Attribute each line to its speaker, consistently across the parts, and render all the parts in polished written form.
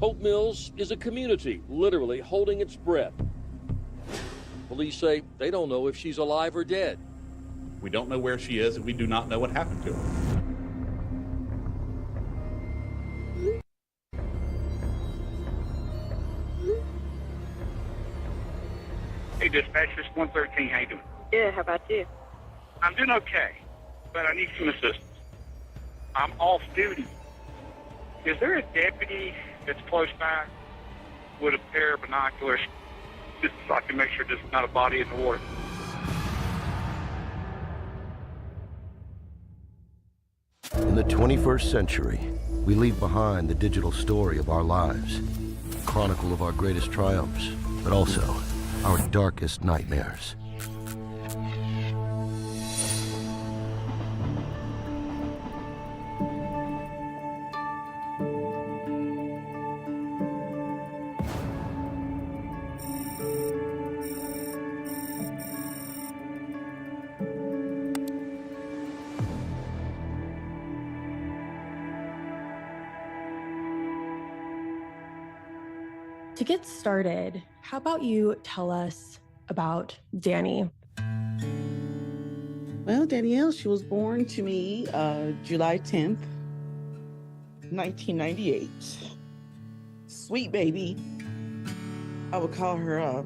Speaker 1: Hope Mills is a community literally holding its breath. Police say they don't know if she's alive or dead.
Speaker 2: We don't know where she is, and we do not know what happened to her.
Speaker 3: Hey, dispatch, this 113, how you doing?
Speaker 4: Good, how about you?
Speaker 3: I'm doing okay, but I need some assistance. I'm off duty. Is there a deputy that's close by with a pair of binoculars just so I can make sure there's not a body in the water?
Speaker 5: In the 21st century, we leave behind the digital story of our lives, a chronicle of our greatest triumphs, but also our darkest nightmares.
Speaker 6: To get started, how about you tell us about Danny?
Speaker 7: Well, Danielle, she was born to me July 10th, 1998. Sweet baby. I would call her a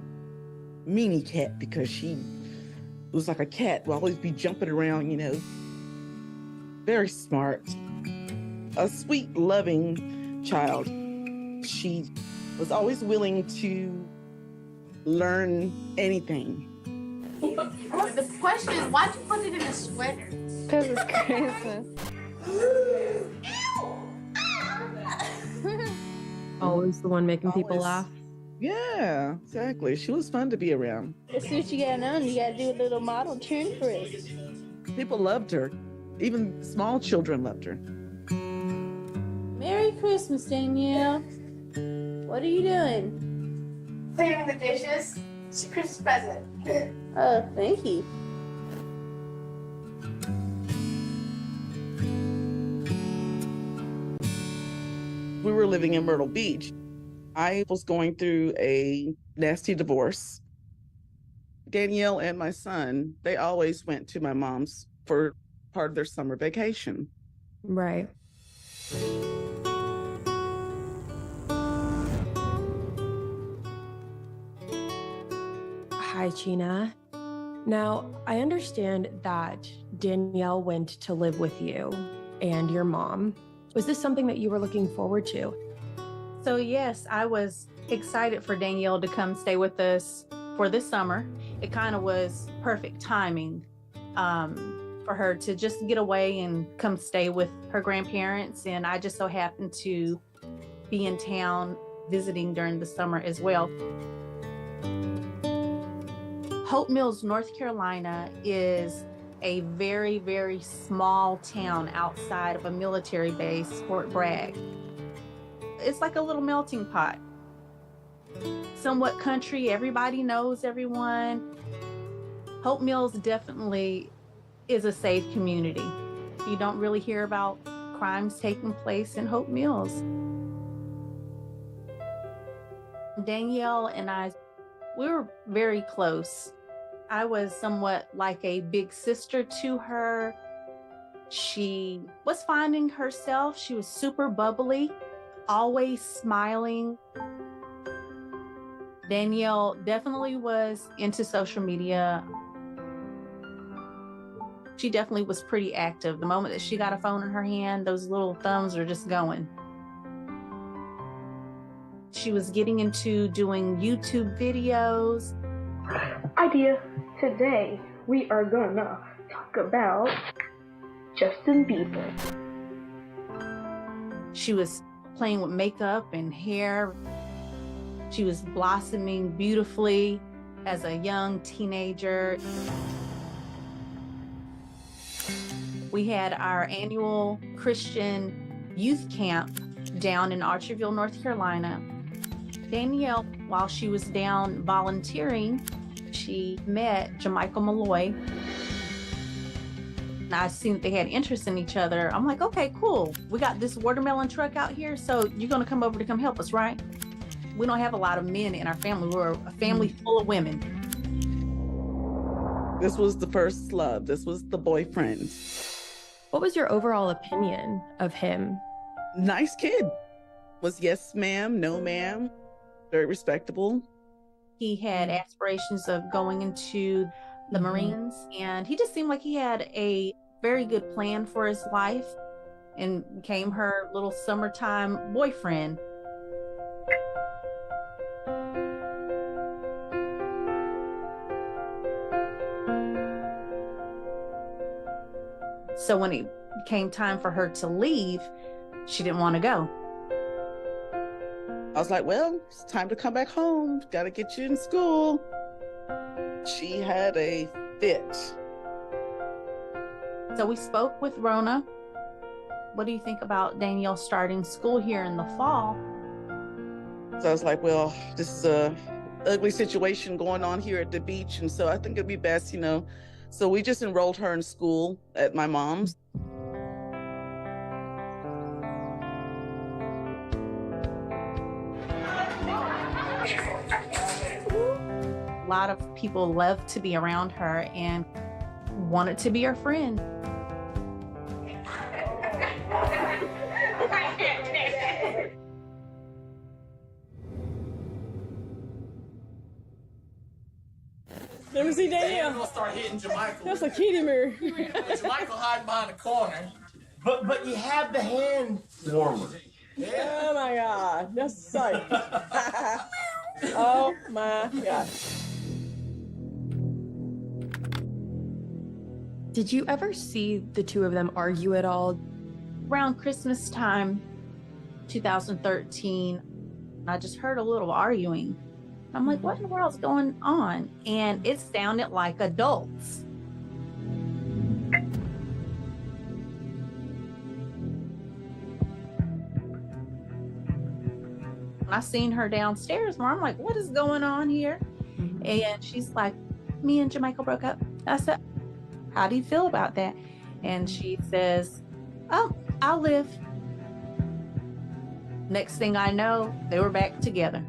Speaker 7: meanie cat because she was like a cat, would always be jumping around, you know. Very smart. A sweet, loving child. She was always willing to learn anything.
Speaker 8: The question is, why'd you put it in a sweater?
Speaker 9: Because it's Christmas.
Speaker 6: Always the one making people laugh.
Speaker 7: Yeah, exactly. She was fun to be around.
Speaker 9: As soon as you got on, you got to do a little model turn for us.
Speaker 7: People loved her. Even small children loved her.
Speaker 9: Merry Christmas, Danielle. What are you doing?
Speaker 8: Cleaning the dishes. It's a Christmas present.
Speaker 9: Oh, thank you.
Speaker 7: We were living in Myrtle Beach. I was going through a nasty divorce. Danielle and my son, they always went to my mom's for part of their summer vacation.
Speaker 6: Right. Hi, Chyna. Now, I understand that Danielle went to live with you and your mom. Was this something that you were looking forward to?
Speaker 10: So yes, I was excited for Danielle to come stay with us for this summer. It kind of was perfect timing for her to just get away and come stay with her grandparents. And I just so happened to be in town visiting during the summer as well. Hope Mills, North Carolina is a very, very small town outside of a military base, Fort Bragg. It's like a little melting pot. Somewhat country, everybody knows everyone. Hope Mills definitely is a safe community. You don't really hear about crimes taking place in Hope Mills. Danielle and I, we were very close. I was somewhat like a big sister to her. She was finding herself. She was super bubbly, always smiling. Danielle definitely was into social media. She definitely was pretty active. The moment that she got a phone in her hand, those little thumbs are just going. She was getting into doing YouTube videos.
Speaker 4: Idea. Today, we are gonna talk about Justin Bieber.
Speaker 10: She was playing with makeup and hair. She was blossoming beautifully as a young teenager. We had our annual Christian youth camp down in Archerville, North Carolina. Danielle, while she was down volunteering, she met Jamichael Malloy. And I seen that they had interest in each other. I'm like, okay, cool. We got this watermelon truck out here, so you're gonna come over to come help us, right? We don't have a lot of men in our family. We're a family full of women.
Speaker 7: This was the first love. This was the boyfriend.
Speaker 6: What was your overall opinion of him?
Speaker 7: Nice kid. Was yes, ma'am, no, ma'am. Very respectable.
Speaker 10: He had aspirations of going into the Marines, and he just seemed like he had a very good plan for his life and became her little summertime boyfriend. So when it came time for her to leave, she didn't want to go.
Speaker 7: I was like, well, it's time to come back home. Got to get you in school. She had a fit.
Speaker 10: So we spoke with Rona. What do you think about Danielle starting school here in the fall?
Speaker 7: So I was like, well, this is a ugly situation going on here at the beach. And so I think it'd be best, So we just enrolled her in school at my mom's.
Speaker 10: A lot of people loved to be around her and wanted to be her friend.
Speaker 11: Let me see Danielle.
Speaker 12: We're gonna start hitting Jermichael.
Speaker 11: That's a kitty mirror.
Speaker 12: Jermichael hiding behind the corner. But you have the hand warmer. Yeah.
Speaker 11: Oh my God, that's a sight. Oh my God.
Speaker 6: Did you ever see the two of them argue at all?
Speaker 10: Around Christmas time, 2013, I just heard a little arguing. I'm like, what in the world's going on? And it sounded like adults. I seen her downstairs more. I'm like, what is going on here? And she's like, me and Jermichael broke up. I said, how do you feel about that? And she says, oh, I'll live. Next thing I know, they were back together.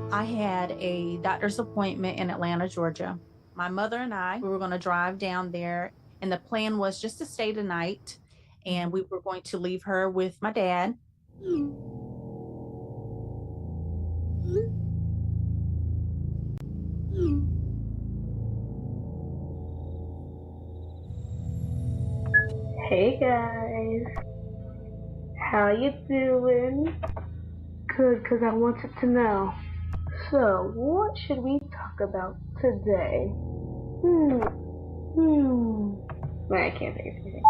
Speaker 10: I had a doctor's appointment in Atlanta, Georgia. My mother and I, we were going to drive down there, and the plan was just to stay the night, and we were going to leave her with my dad.
Speaker 4: Hey guys, how you doing? Good, because I wanted to know. So, what should we talk about today? I can't think of anything.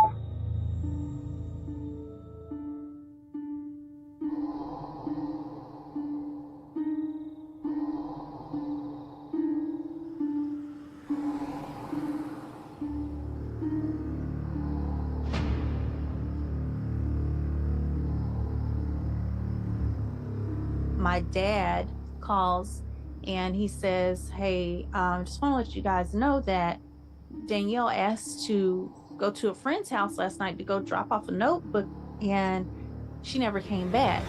Speaker 10: My dad calls and he says, hey, just want to let you guys know that Danielle asked to go to a friend's house last night to go drop off a notebook, and she never came back.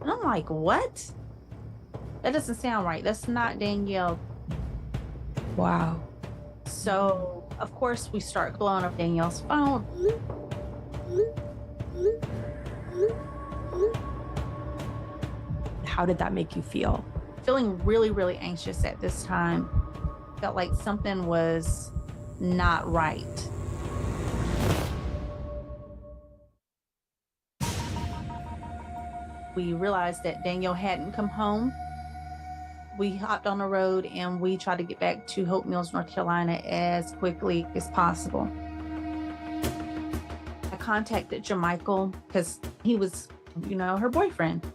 Speaker 10: And I'm like, what? That doesn't sound right. That's not Danielle.
Speaker 6: Wow.
Speaker 10: So, of course, we start blowing up Danielle's phone.
Speaker 6: How did that make you feel?
Speaker 10: Feeling really, really anxious at this time. Felt like something was not right. We realized that Danielle hadn't come home. We hopped on the road and we tried to get back to Hope Mills, North Carolina as quickly as possible. I contacted Jermichael because he was, her boyfriend.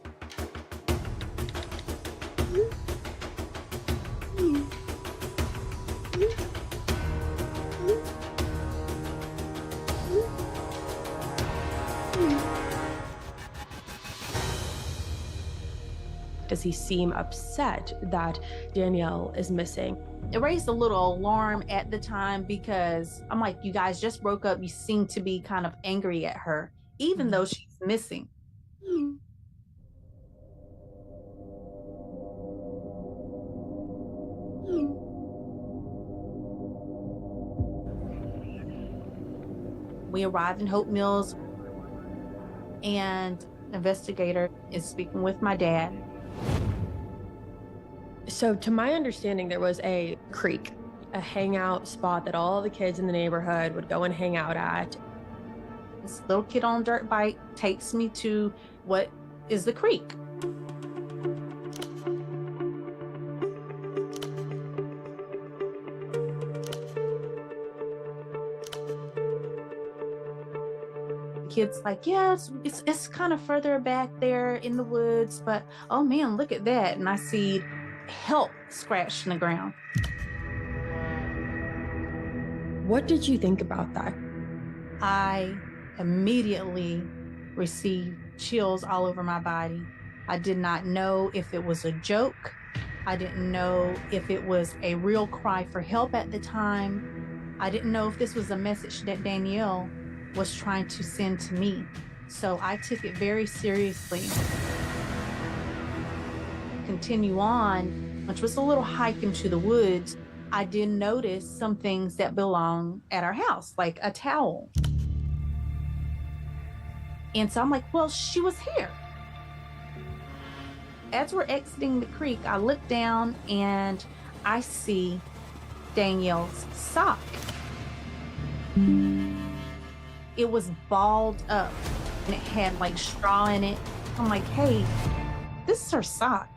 Speaker 6: Does he seem upset that Danielle is missing?
Speaker 10: It raised a little alarm at the time because I'm like, you guys just broke up. You seem to be kind of angry at her, even though she's missing. We arrived in Hope Mills, and the investigator is speaking with my dad.
Speaker 6: So to my understanding, there was a creek, a hangout spot that all the kids in the neighborhood would go and hang out at.
Speaker 10: This little kid on a dirt bike takes me to what is the creek. The kid's like, yeah, it's kind of further back there in the woods, but oh man, look at that. And I see help scratched in the ground.
Speaker 6: What did you think about that?
Speaker 10: I immediately received chills all over my body. I did not know if it was a joke. I didn't know if it was a real cry for help at the time. I didn't know if this was a message that Danielle was trying to send to me. So I took it very seriously. Continue on, which was a little hike into the woods. I did notice some things that belong at our house, like a towel. And so I'm like, well, she was here. As we're exiting the creek, I look down and I see Danielle's sock. It was balled up and it had like straw in it. I'm like, hey, this is her sock.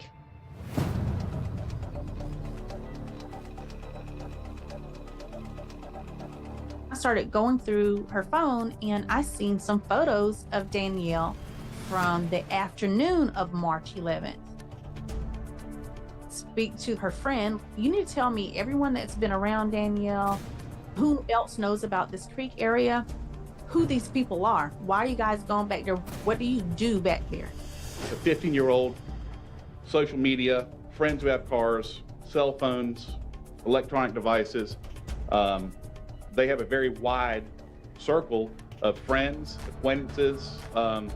Speaker 10: I started going through her phone and I seen some photos of Danielle from the afternoon of March 11th. Speak to her friend. You need to tell me everyone that's been around Danielle, who else knows about this creek area, who these people are. Why are you guys going back there? What do you do back there?
Speaker 2: A 15-year-old, social media, friends who have cars, cell phones, electronic devices. They have a very wide circle of friends, acquaintances, and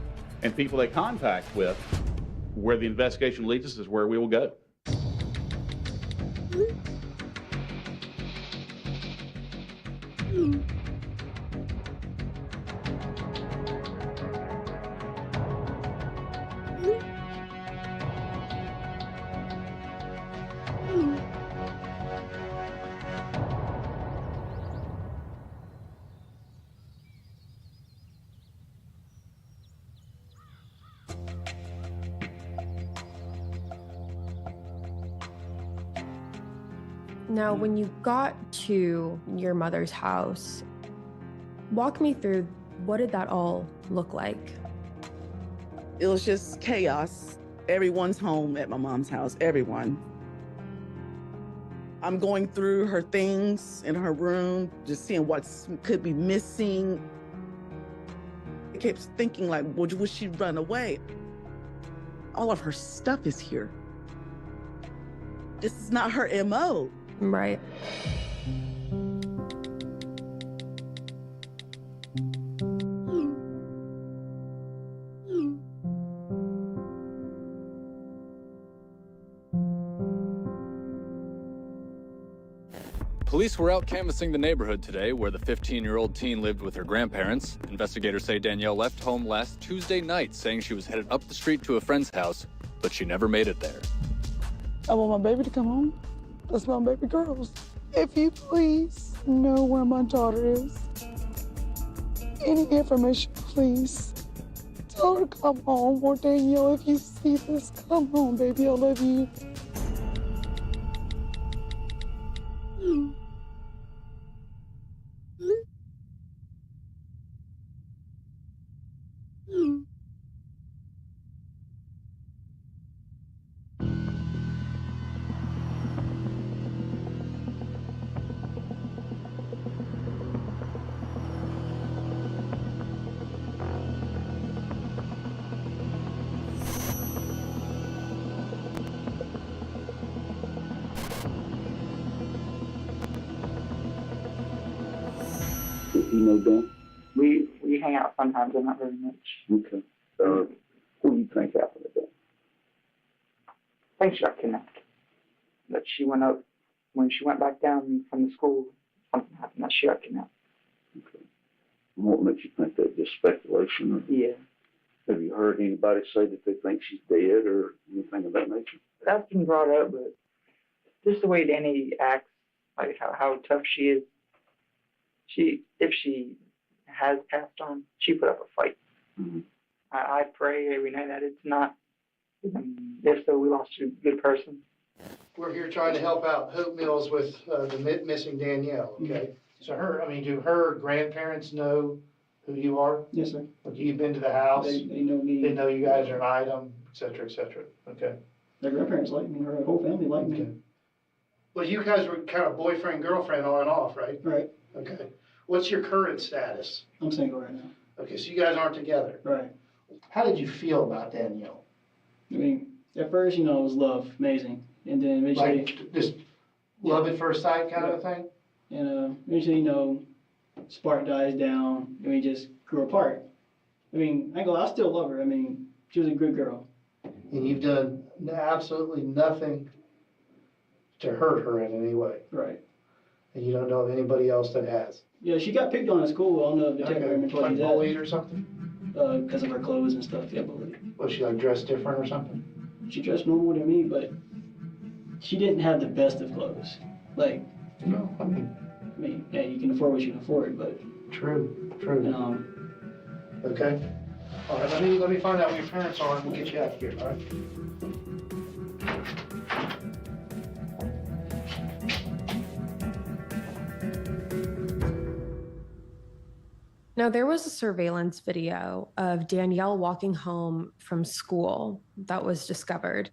Speaker 2: people they contact with. Where the investigation leads us is where we will go.
Speaker 6: Now, when you got to your mother's house, walk me through, what did that all look like?
Speaker 7: It was just chaos. Everyone's home at my mom's house, everyone. I'm going through her things in her room, just seeing what could be missing. I kept thinking like, would she run away? All of her stuff is here. This is not her MO.
Speaker 6: Right.
Speaker 13: Police were out canvassing the neighborhood today where the 15-year-old teen lived with her grandparents. Investigators say Danielle left home last Tuesday night saying she was headed up the street to a friend's house, but she never made it there.
Speaker 14: I want my baby to come home. That's my baby girls. If you please know where my daughter is, any information, please. Tell her to come home. Or Danielle, if you see this, come home, baby. I love you.
Speaker 15: he know Dan?
Speaker 16: We hang out sometimes, but not very much.
Speaker 15: Okay. What do you think happened to Dan?
Speaker 16: I think she got kidnapped. That she went up, when she went back down from the school, something happened that she got kidnapped.
Speaker 15: Okay. And what makes you think that? Just speculation? Or
Speaker 16: Yeah.
Speaker 15: Have you heard anybody say that they think she's dead or anything of that nature?
Speaker 16: That's been brought up, but just the way Danny acts, like how tough she is, if she has passed on, she put up a fight.
Speaker 15: Mm-hmm.
Speaker 16: I pray every night that it's not. If so, we lost a good person.
Speaker 17: We're here trying to help out Hope Mills with the missing Danielle, okay? So do her grandparents know who you are?
Speaker 18: Yes, sir.
Speaker 17: Okay, you've been to the house?
Speaker 18: They know me.
Speaker 17: They know you guys are an item, et cetera, okay?
Speaker 18: Their grandparents like me, her whole family like me.
Speaker 17: Okay. Well, you guys were kind of boyfriend, girlfriend on and off, right?
Speaker 18: Right.
Speaker 17: Okay. What's your current status?
Speaker 18: I'm single right now.
Speaker 17: Okay, so you guys aren't together?
Speaker 18: Right.
Speaker 17: How did you feel about Danielle?
Speaker 18: I mean, at first, it was love, amazing. And then eventually...
Speaker 17: Like, just love at first sight kind of a thing?
Speaker 18: And eventually, spark dies down, and we just grew apart. I still love her. She was a good girl.
Speaker 17: And you've done absolutely nothing to hurt her in any way?
Speaker 18: Right.
Speaker 17: And you don't know of anybody else that has?
Speaker 18: Yeah, she got picked on at school. I don't know if the technical told you that.
Speaker 17: Bullied or something?
Speaker 18: Because of her clothes and stuff, yeah, bullied.
Speaker 17: Was she dressed different or something?
Speaker 18: She dressed normal to me, but she didn't have the best of clothes.
Speaker 17: No,
Speaker 18: yeah, you can afford what you can afford, but...
Speaker 17: True. Okay. All right, let me find out where your parents are and we'll get you out of here, all right?
Speaker 6: Now, there was a surveillance video of Danielle walking home from school that was discovered.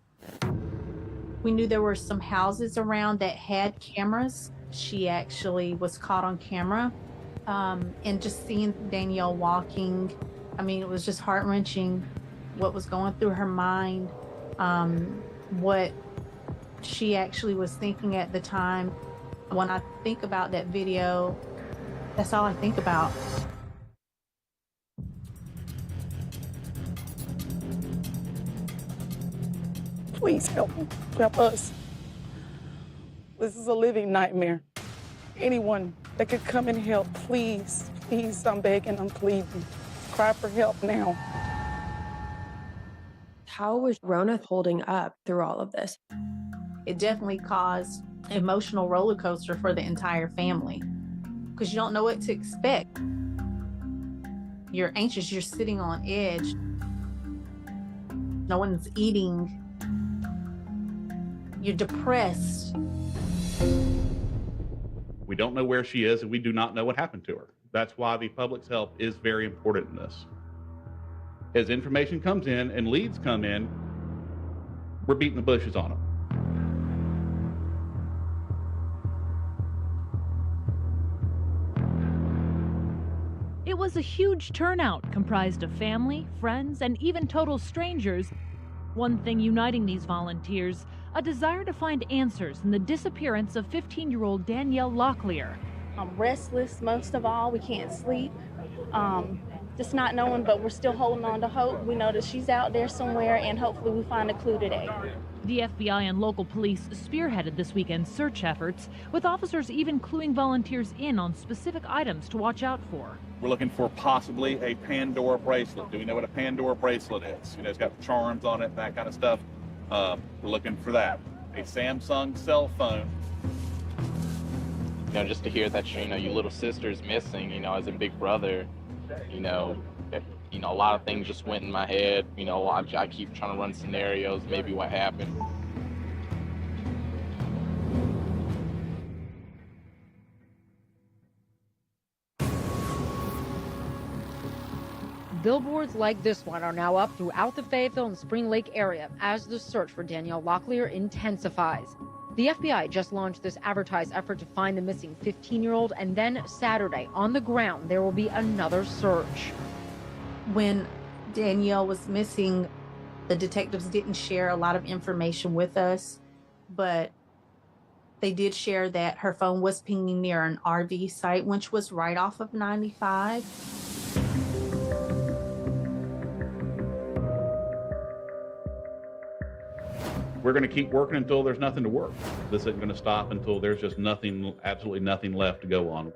Speaker 10: We knew there were some houses around that had cameras. She actually was caught on camera. And just seeing Danielle walking, it was just heart-wrenching what was going through her mind, what she actually was thinking at the time. When I think about that video, that's all I think about.
Speaker 14: Please help me. Help us. This is a living nightmare. Anyone that could come and help, please, please, I'm begging, I'm pleading. Cry for help now.
Speaker 6: How was Rona holding up through all of this?
Speaker 10: It definitely caused an emotional roller coaster for the entire family because you don't know what to expect. You're anxious, you're sitting on edge. No one's eating. You're depressed.
Speaker 2: We don't know where she is, and we do not know what happened to her. That's why the public's help is very important in this. As information comes in and leads come in, we're beating the bushes on them.
Speaker 19: It was a huge turnout comprised of family, friends, and even total strangers. One thing uniting these volunteers, a desire to find answers in the disappearance of 15-year-old Danielle Locklear.
Speaker 9: I'm restless most of all. We can't sleep. Just not knowing, but we're still holding on to hope. We know that she's out there somewhere, and hopefully we find a clue today.
Speaker 19: The FBI and local police spearheaded this weekend's search efforts, with officers even cluing volunteers in on specific items to watch out for.
Speaker 2: We're looking for possibly a Pandora bracelet. Do we know what a Pandora bracelet is? It's got charms on it, that kind of stuff. We're looking for that. A Samsung cell phone.
Speaker 20: Just to hear that, your little sister's missing, as a big brother, a lot of things just went in my head. I keep trying to run scenarios, maybe what happened.
Speaker 21: Billboards like this one are now up throughout the Fayetteville and Spring Lake area as the search for Danielle Locklear intensifies. The FBI just launched this advertised effort to find the missing 15-year-old, and then Saturday, on the ground, there will be another search.
Speaker 10: When Danielle was missing, the detectives didn't share a lot of information with us, but They did share that her phone was pinging near an RV site, which was right off of 95.
Speaker 2: We're going to keep working until there's nothing to work. This isn't going to stop until there's just nothing, absolutely nothing left to go on.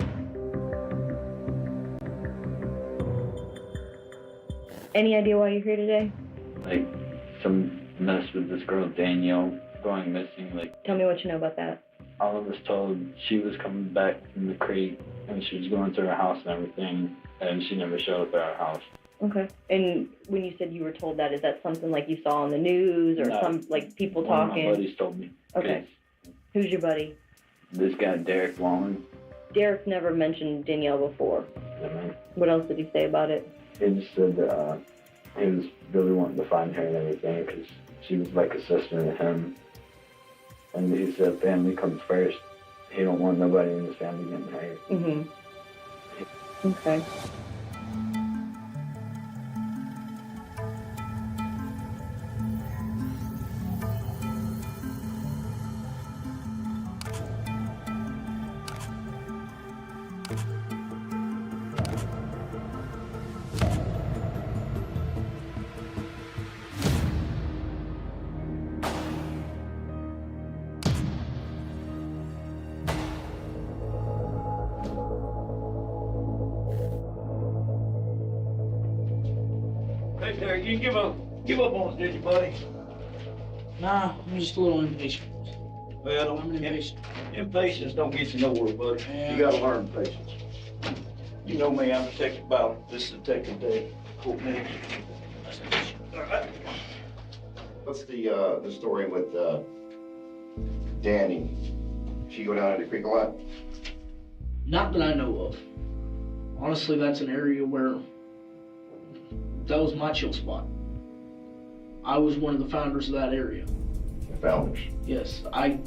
Speaker 1: Any idea why you're here today?
Speaker 22: Like, some mess with this girl Danielle going missing. Like,
Speaker 1: Tell me what you know about that.
Speaker 22: I was told she was coming back from the creek and she was going to her house and everything, and she never showed up at our house.
Speaker 1: Okay. And when you said you were told that, is that something like you saw on the news or
Speaker 22: No.
Speaker 1: some like people
Speaker 22: One
Speaker 1: talking?
Speaker 22: of my buddies told me.
Speaker 1: Okay. Who's your buddy?
Speaker 22: This guy, Derek Wallen.
Speaker 1: Derek never mentioned Danielle before. What else did he say about it?
Speaker 22: He just said that he was really wanting to find her and everything because she was like a sister to him. And he said family comes first. He don't want nobody in his family getting hurt.
Speaker 1: Mm-hmm. Okay.
Speaker 12: Hey, Derek, you give up on us, did you, buddy?
Speaker 18: Nah, I'm just a little impatient.
Speaker 12: Well,
Speaker 18: I'm impatient.
Speaker 12: Impatience don't get you nowhere, buddy.
Speaker 18: Yeah.
Speaker 12: You gotta learn patience. You know me, I'm a detective Ballard. This is Detective Dave. Court minutes. All right.
Speaker 23: What's the story with Danny? She go down to the creek a lot?
Speaker 18: Not that I know of. Honestly, that's an area where that was my chill spot. I was one of the founders of that area.
Speaker 23: The founders?
Speaker 18: Yes, I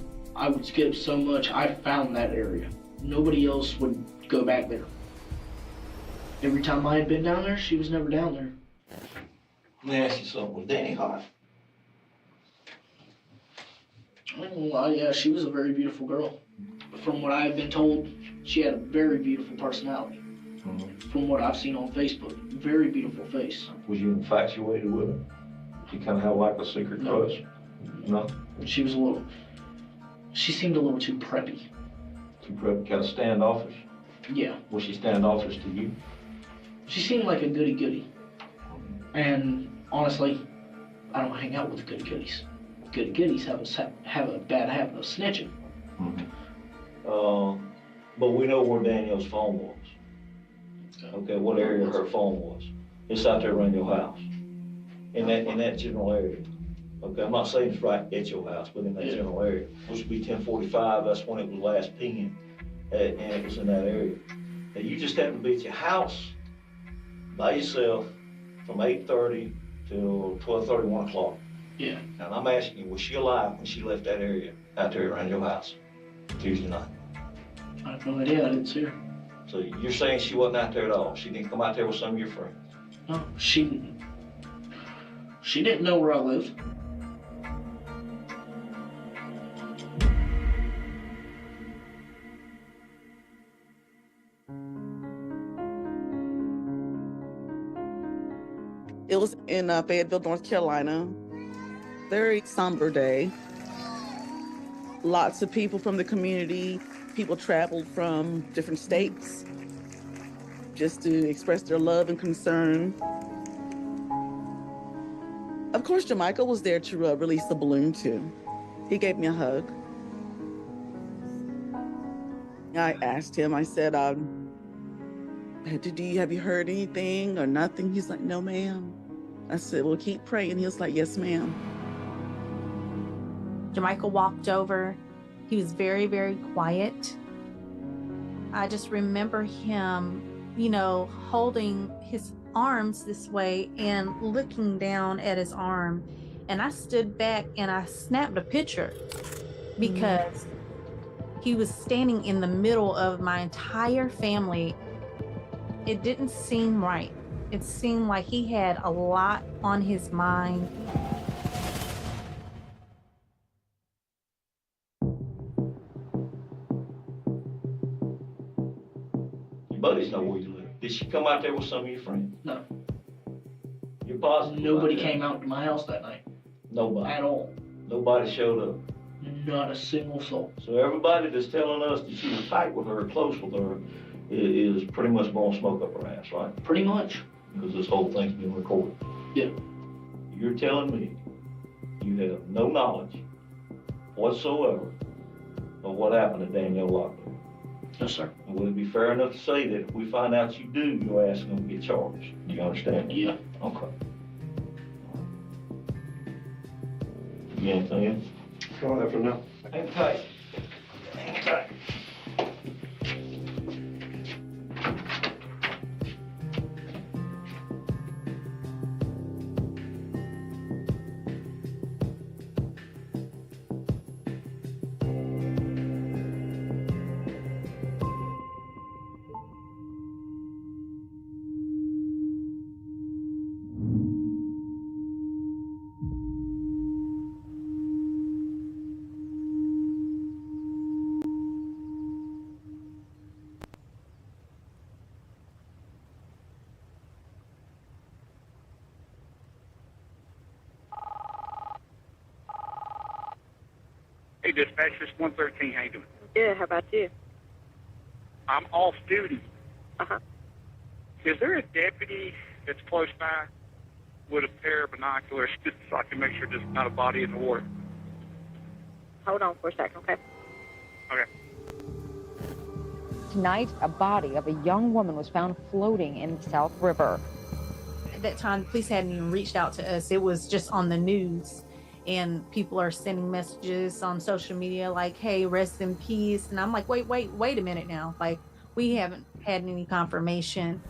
Speaker 18: would skip so much. I found that area. Nobody else would go back there. Every time I had been down there, she was never down there.
Speaker 12: Let me ask you something. Was Danny hot?
Speaker 18: I ain't gonna lie, yeah, she was a very beautiful girl. From what I have been told, she had a very beautiful personality. From what I've seen on Facebook, very beautiful face.
Speaker 12: Was you infatuated with her? You kind of had like a secret crush? No?
Speaker 18: She seemed a little too preppy.
Speaker 12: Too preppy, kind of standoffish?
Speaker 18: Yeah.
Speaker 12: Was she standoffish to you?
Speaker 18: She seemed like a goody-goody. And honestly, I don't hang out with goody-goodies. Goody-goodies have a bad habit of snitching.
Speaker 12: But we know where Danielle's phone was. Okay, what area her phone was. It's out there around your house. In that general area. Okay, I'm not saying it's right at your house, but in that general area. Which would be 1045, that's when it was last pinging, and it was in that area. Now you just happened to be at your house by yourself from 8:30 till 12:30, 1 o'clock.
Speaker 18: Yeah.
Speaker 12: And I'm asking you, was she alive when she left that area out there around your house Tuesday night?
Speaker 18: I have no idea, I didn't see her.
Speaker 12: So you're saying she wasn't out there at all? She didn't come out there with some of your friends?
Speaker 18: No, she didn't know where I lived.
Speaker 7: It was in Fayetteville, North Carolina. Very somber day. Lots of people from the community. People traveled from different states just to express their love and concern. Of course, Jermichael was there to release the balloon too. He gave me a hug. I asked him, I said, have you heard anything or nothing? He's like, no, ma'am. I said, well, keep praying. He was like, yes, ma'am.
Speaker 10: Jermichael walked over. He was very, very quiet. I just remember him, holding his arms this way and looking down at his arm. And I stood back and I snapped a picture because he was standing in the middle of my entire family. It didn't seem right. It seemed like he had a lot on his mind.
Speaker 12: always know where you live. Did she come out there with some of your friends?
Speaker 18: No.
Speaker 12: You're positive?
Speaker 18: Nobody
Speaker 12: about that?
Speaker 18: came out to my house that night.
Speaker 12: Nobody?
Speaker 18: At all.
Speaker 12: Nobody showed up?
Speaker 18: Not a single soul.
Speaker 12: So everybody that's telling us that you were tight with her, close with her, is pretty much blowing smoke up her ass, right?
Speaker 18: Pretty much.
Speaker 12: Because this whole thing's being recorded.
Speaker 18: Yeah.
Speaker 12: You're telling me you have no knowledge whatsoever of what happened to Danielle Locklear?
Speaker 18: Yes, sir.
Speaker 12: And would it be fair enough to say that if we find out you do, your ass is going to get charged? Do you understand?
Speaker 18: Yeah.
Speaker 12: Okay. You got anything else?
Speaker 23: Go on there for now.
Speaker 12: Hang tight. Hang tight.
Speaker 3: Hey, dispatch, this 113, how you doing?
Speaker 1: Good, how about you?
Speaker 3: I'm off duty.
Speaker 1: Uh-huh.
Speaker 3: Is there a deputy that's close by with a pair of binoculars just so I can make sure there's not a body in the water?
Speaker 1: Hold on for a second, okay?
Speaker 3: Okay.
Speaker 5: Tonight, a body of a young woman was found floating in the South River.
Speaker 10: At that time, police hadn't even reached out to us. It was just on the news. And people are sending messages on social media like, hey, rest in peace. And I'm like, wait a minute now. Like, we haven't had any confirmation.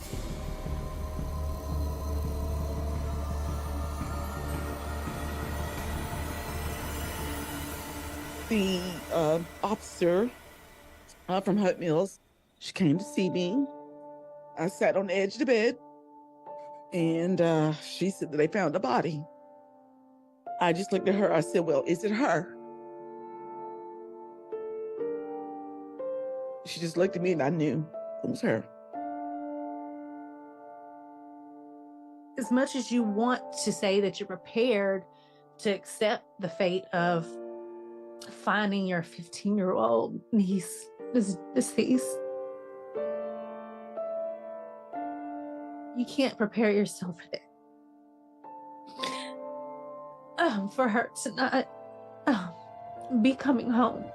Speaker 7: The officer from Hope Mills, she came to see me. I sat on the edge of the bed, and she said that they found a body. I just looked at her. I said, well, is it her? She just looked at me and I knew it was her.
Speaker 10: As much as you want to say that you're prepared to accept the fate of finding your 15-year-old niece deceased, you can't prepare yourself for that. For her to not be coming home.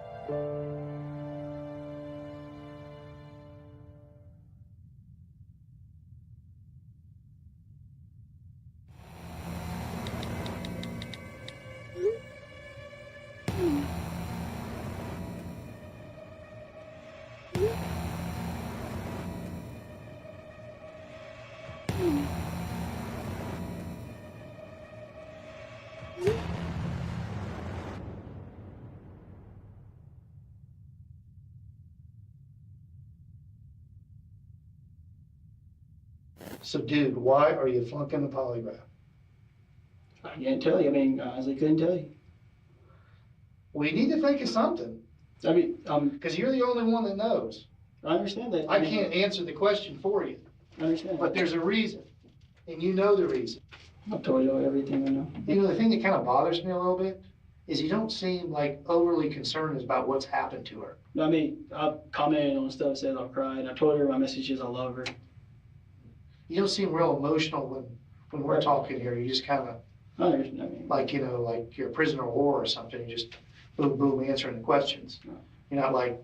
Speaker 17: So, dude, why are you flunking the polygraph?
Speaker 18: I can't tell you. I mean, honestly, couldn't tell you.
Speaker 17: We need to think of something.
Speaker 18: I mean,
Speaker 17: because you're the only one that knows.
Speaker 18: I understand that.
Speaker 17: I can't answer the question for you.
Speaker 18: I understand.
Speaker 17: But there's a reason, and you know the reason.
Speaker 18: I've told you everything I know.
Speaker 17: You know, the thing that kind of bothers me a little bit is you don't seem like overly concerned about what's happened to her.
Speaker 18: I mean, I've commented on stuff, said I've cried. I told her my message is I love her.
Speaker 17: You don't seem real emotional when we're talking here. You just kind of,
Speaker 18: I understand. I mean,
Speaker 17: like, you know, like you're a prisoner of war or something. You just boom, boom, answering the questions. You're not like,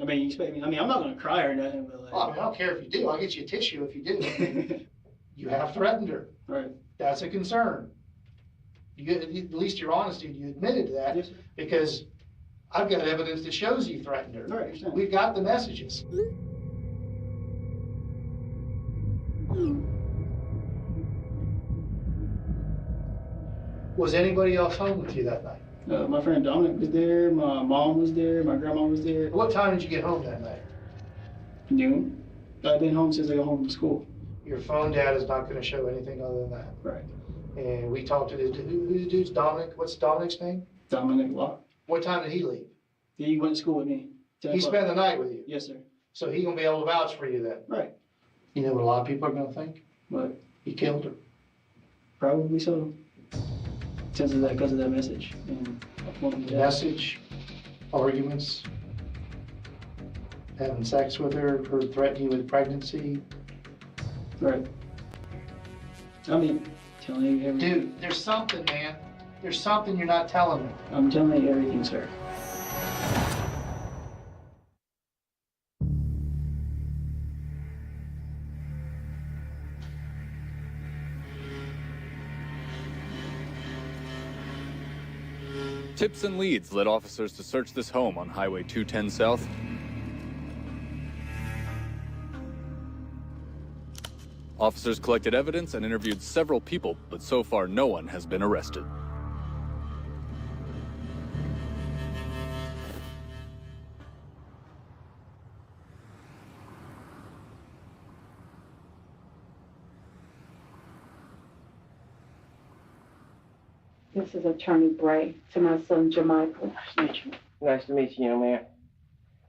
Speaker 18: I mean, you expect me. I mean, I'm not going to cry or nothing, but like.
Speaker 17: oh, I mean, I don't care if you do. I'll get you a tissue if you do. You have threatened her.
Speaker 18: Right.
Speaker 17: That's a concern. At least your honesty, you admitted to that.
Speaker 18: Yes, sir.
Speaker 17: Because I've got evidence that shows you threatened her.
Speaker 18: Right, understand.
Speaker 17: We've got the messages. Was anybody else home with you that night?
Speaker 18: My friend Dominic was there, my mom was there, my grandma was there.
Speaker 17: What time did you get home that night?
Speaker 18: Noon. I've been home since I got home from school.
Speaker 17: Your phone data is not going to show anything other than that.
Speaker 18: Right.
Speaker 17: And we talked to who's the dude's Dominic? What's Dominic's name?
Speaker 18: Dominic Locke.
Speaker 17: What time did he leave?
Speaker 18: He went to school with me.
Speaker 17: He spent the night with you?
Speaker 18: Yes, sir.
Speaker 17: So he gonna be able to vouch for you then?
Speaker 18: Right.
Speaker 17: You know what a lot of people are gonna think?
Speaker 18: But
Speaker 17: You killed her.
Speaker 18: probably so. Because of that message. And
Speaker 17: Message, arguments, having sex with her threatening you with pregnancy.
Speaker 18: Right. I mean, telling you everything.
Speaker 17: Dude, there's something, man. There's something you're not telling me.
Speaker 18: I'm telling you everything, sir.
Speaker 13: Tips and leads led officers to search this home on Highway 210 South. Officers collected evidence and interviewed several people, but so far no one has been arrested.
Speaker 4: This is Attorney Bray to my son Jermichael.
Speaker 8: Nice to meet you, young man.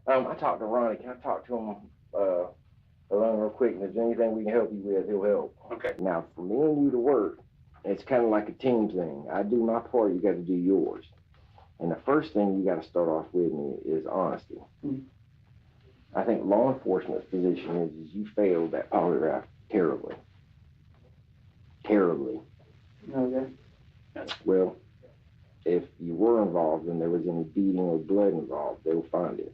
Speaker 8: I talked to Ronnie. Can I talk to him alone real quick? And if there's anything we can help you with, he'll help.
Speaker 17: Okay.
Speaker 8: Now, for me and you to work, it's kind of like a team thing. I do my part, you got to do yours. And the first thing you got to start off with me is honesty.
Speaker 18: Mm-hmm.
Speaker 8: I think law enforcement's position is you failed that polygraph terribly. Terribly.
Speaker 18: Okay.
Speaker 8: Well, if you were involved and there was any beating or blood involved, they'll find it.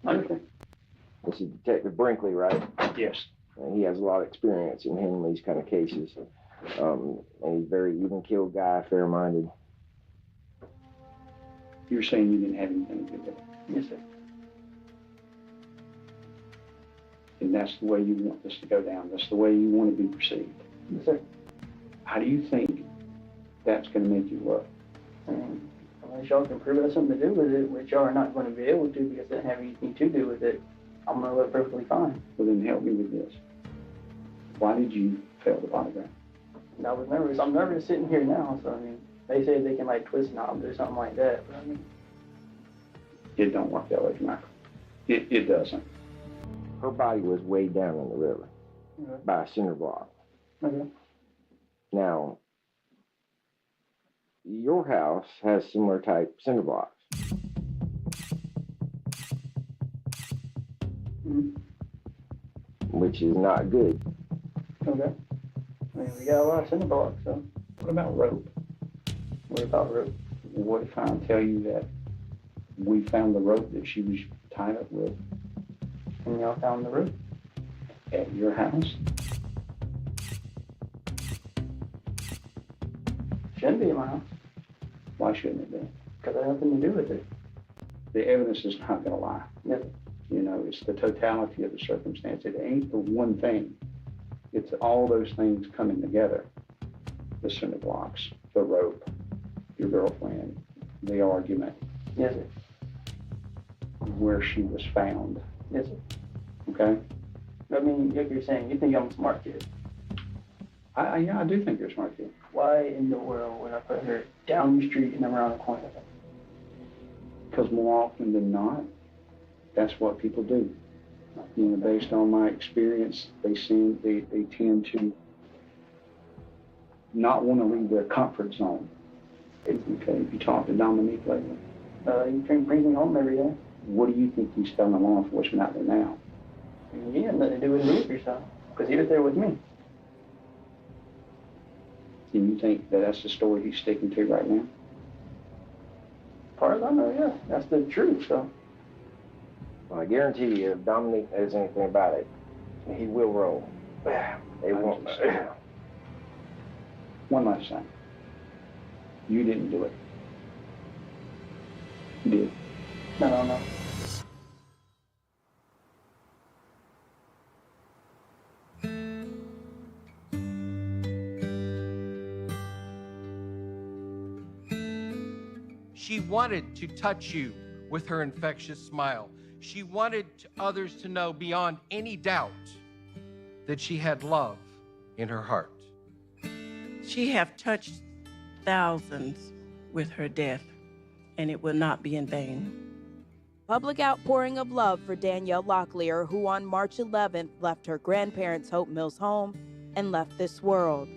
Speaker 18: Okay.
Speaker 8: This is Detective Brinkley, right?
Speaker 17: Yes.
Speaker 8: And he has a lot of experience in handling these kind of cases. And he's a very even-keeled guy, fair-minded.
Speaker 15: You're saying you didn't have anything to do with it?
Speaker 18: Yes, sir.
Speaker 15: And that's the way you want this to go down. That's the way you want to be perceived.
Speaker 18: Yes, sir.
Speaker 15: How do you think that's going to make you look?
Speaker 18: Unless y'all can prove it has something to do with it, which y'all are not going to be able to because they don't have anything to do with it, I'm going to look perfectly fine.
Speaker 15: Well, then help me with this. Why did you fail the polygraph?
Speaker 18: And I was nervous. I'm nervous sitting here now, so I mean, they say they can like twist knobs or something like that, but I mean.
Speaker 15: It don't work that way, Michael. It doesn't.
Speaker 8: Her body was way down in the river by a cinder block.
Speaker 18: Okay.
Speaker 8: Now, your house has similar type cinder blocks.
Speaker 18: Mm-hmm.
Speaker 8: Which is not good.
Speaker 18: Okay. I mean, we got a lot of cinder blocks, so.
Speaker 15: What about rope?
Speaker 18: What about rope?
Speaker 15: What if I tell you that we found the rope that she was tied up with?
Speaker 18: And y'all found the rope?
Speaker 15: At your house?
Speaker 18: Shouldn't be in my house.
Speaker 15: Why shouldn't it be?
Speaker 18: Because it had nothing to do with it.
Speaker 15: The evidence is not going to lie.
Speaker 18: Yes.
Speaker 15: You know, it's the totality of the circumstance. It ain't the one thing. It's all those things coming together. The cinder blocks, the rope, your girlfriend, the argument.
Speaker 18: Yes, sir.
Speaker 15: Where she was found.
Speaker 18: Yes, sir.
Speaker 15: Okay?
Speaker 18: I mean, like you're saying, you think I'm a smart kid.
Speaker 15: Yeah, I do think you're a smart kid.
Speaker 18: Why in the world would I put her down the street and then around the corner?
Speaker 15: Because more often than not, that's what people do. You know, based on my experience, they tend to not want to leave their comfort zone. Okay, if you talk to Dominique lately.
Speaker 18: He brings me home every day.
Speaker 15: What do you think he's telling law enforcement out there now?
Speaker 18: He had nothing to do with me or something, because he was there with me.
Speaker 15: And you think that that's the story he's sticking to right now?
Speaker 18: As far as I know, yeah, that's the truth, so.
Speaker 8: Well, I guarantee you, if Dominic knows anything about it, he will roll. They won't.
Speaker 15: One last thing. You didn't do it. You did.
Speaker 18: I don't know.
Speaker 11: She wanted to touch you with her infectious smile. She wanted others to know beyond any doubt that she had love in her heart.
Speaker 24: She have touched thousands with her death, and it will not be in vain.
Speaker 6: public outpouring of love for Danielle Locklear, who on March 11th left her grandparents' Hope Mills home and left this world.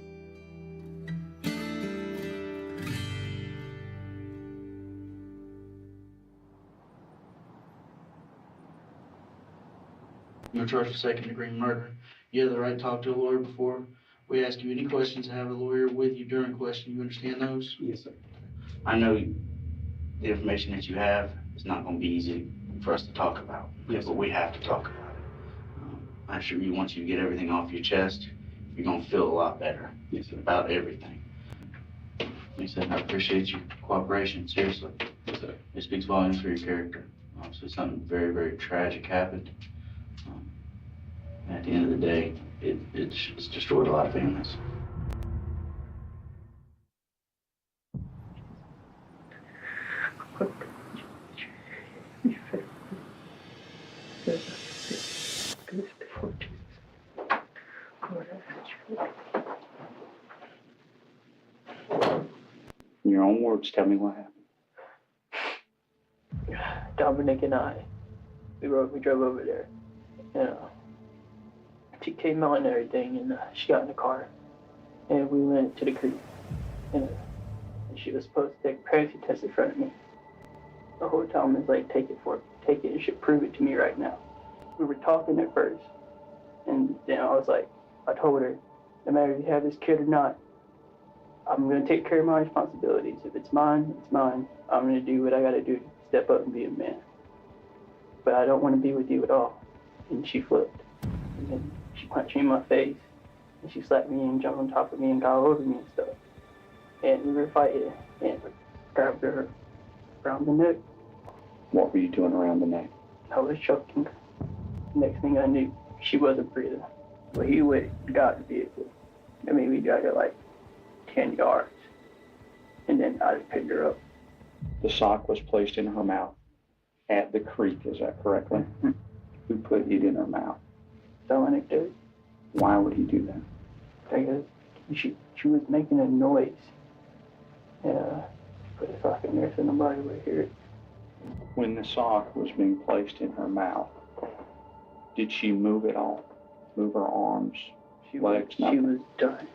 Speaker 9: You're charged with second-degree murder. You have the right to talk to a lawyer before we ask you any questions and have a lawyer with you during question. You understand those?
Speaker 15: Yes, sir.
Speaker 9: I know the information that you have is not going to be easy for us to talk about.
Speaker 15: Yes,
Speaker 9: but we have to talk about it. I assure you, once you get everything off your chest, you're going to feel a lot better about everything. Lisa, I appreciate your cooperation, seriously. Yes, sir. It speaks volumes for your character. Obviously, something very, very tragic happened. At the end of the day, it's destroyed a lot of families.
Speaker 15: In your own words, tell me what happened.
Speaker 14: Dominic and I, we drove over there. And, she came out and everything, and she got in the car, and we went to the creek, and she was supposed to take a pregnancy test in front of me. The whole time I was like, take it, you should prove it to me right now. We were talking at first, and then I was like, I told her, no matter if you have this kid or not, I'm gonna take care of my responsibilities. If it's mine, it's mine. I'm gonna do what I gotta do to step up and be a man. But I don't wanna be with you at all. And she flipped. And then she punched me in my face, and she slapped me and jumped on top of me and got all over me and stuff. And we were fighting, and I grabbed her around the neck.
Speaker 15: What were you doing around the neck?
Speaker 14: I was choking. Next thing I knew, she wasn't breathing. But he went and got the vehicle. I mean, we got her like 10 yards, and then I just picked her up.
Speaker 15: The sock was placed in her mouth at the creek, is that correctly? Mm-hmm. Who put it in her mouth?
Speaker 14: Dominic did.
Speaker 15: Why would he do that?
Speaker 14: Because she was making a noise. Yeah, put a sock in there so nobody would hear it.
Speaker 15: When the sock was being placed in her mouth, did she move at all? Move her arms, legs, nothing? She was done.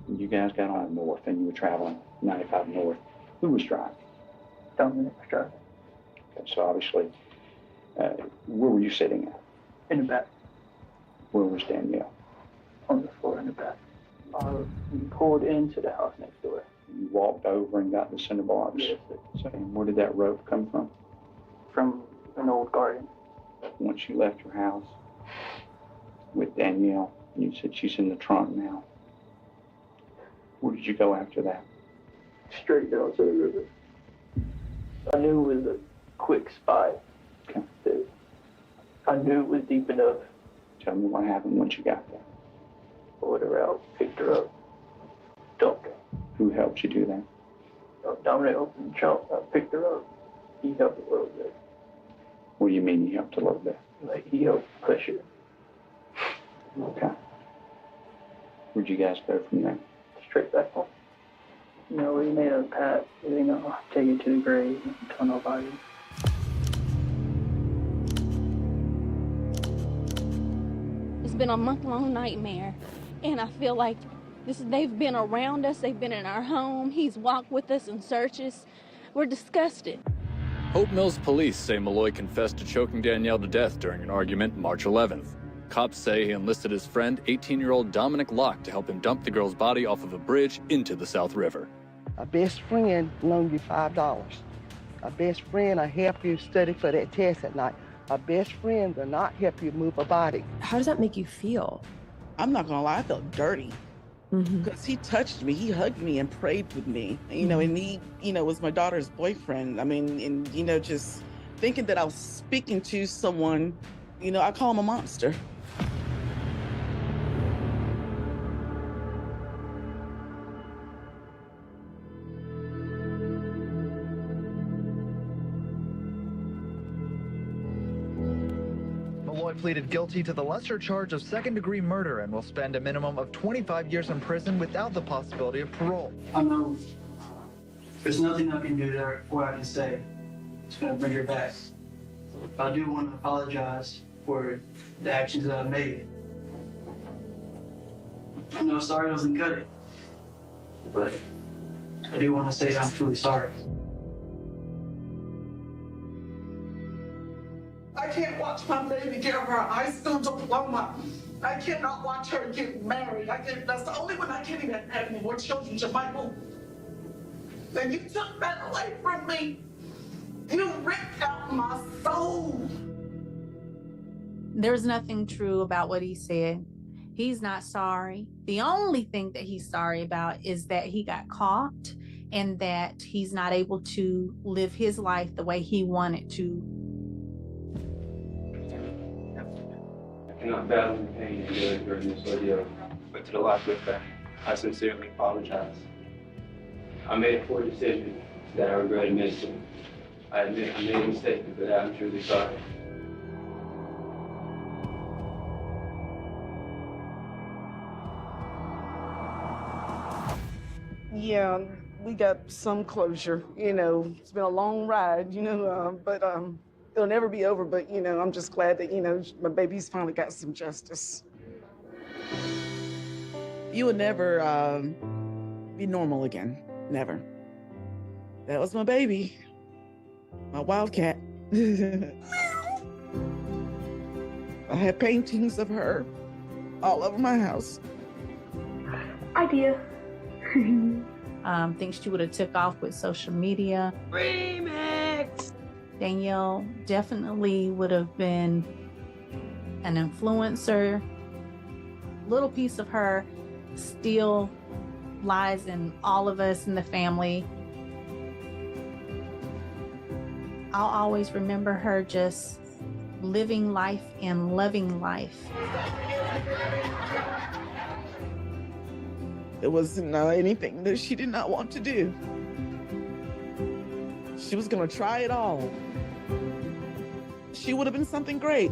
Speaker 15: You guys got on north and you were traveling 95 north. Who was driving?
Speaker 14: Dominic was driving.
Speaker 15: Okay, so obviously, where were you sitting at?
Speaker 14: In the back.
Speaker 15: Where was Danielle?
Speaker 14: On the floor in the back. We pulled into the house next door.
Speaker 15: You walked over and got the cinder blocks?
Speaker 14: Yes, sir.
Speaker 15: And where did that rope come from?
Speaker 14: From an old garden.
Speaker 15: Once you left your house with Danielle, you said she's in the trunk now. Where did you go after that?
Speaker 14: Straight down to the river. I knew it was a quick spot.
Speaker 15: Okay.
Speaker 14: I knew it was deep enough.
Speaker 15: Tell me what happened once you got there.
Speaker 14: Pulled her out, picked her up, dumped her.
Speaker 15: Who helped you do that?
Speaker 14: Dominic opened the trunk. I picked her up. He helped a little bit.
Speaker 15: What do you mean he helped a little bit?
Speaker 14: Like he helped push her.
Speaker 15: Okay. Where'd you guys go from there?
Speaker 14: Straight back home. You know, we made a pact. You know, take it to the grave and tell nobody.
Speaker 16: It's been a month-long nightmare, and I feel like they've been around us, they've been in our home, he's walked with us in searches. We're disgusted.
Speaker 13: Hope Mills police say Malloy confessed to choking Danielle to death during an argument March 11th. Cops say he enlisted his friend, 18-year-old Dominic Locke, to help him dump the girl's body off of a bridge into the South River.
Speaker 25: A best friend loaned you $5. A best friend will help you study for that test at night. A best friend will not help you move a body.
Speaker 26: How does that make you feel?
Speaker 7: I'm not gonna lie, I felt dirty. Because he touched me, he hugged me and prayed with me, you know, and he, was my daughter's boyfriend. I mean, and, just thinking that I was speaking to someone, I call him a monster.
Speaker 27: Malloy pleaded guilty to the lesser charge of second-degree murder and will spend a minimum of 25 years in prison without the possibility of parole.
Speaker 28: I know there's nothing I can do there where I can say it's going to bring her back.
Speaker 18: I do want to apologize for the actions that I made. I know sorry doesn't cut it, but I do want to say I'm truly sorry.
Speaker 2: I can't watch my baby get her high school diploma. I cannot watch her get married. That's the only one I can't even have any more children, Michael. And you took that away from me. You ripped out my soul.
Speaker 10: There's nothing true about what he said. He's not sorry. The only thing that he's sorry about is that he got caught and that he's not able to live his life the way he wanted to.
Speaker 19: I cannot battle the pain endured during this ordeal, but to the Locklear family, I sincerely apologize. I made a poor decision that I regret immensely. I admit I made a mistake, and for that I'm truly sorry.
Speaker 25: Yeah, we got some closure. You know, it's been a long ride, but it'll never be over. But, I'm just glad that, my baby's finally got some justice. You would never be normal again. Never. That was my baby. My wildcat. I had paintings of her all over my house.
Speaker 16: Idea.
Speaker 10: Think she would have took off with social media.
Speaker 2: Remix!
Speaker 10: Danielle definitely would have been an influencer. Little piece of her still lies in all of us in the family. I'll always remember her just living life and loving life.
Speaker 25: It wasn't anything that she did not want to do. She was gonna try it all. She would have been something great.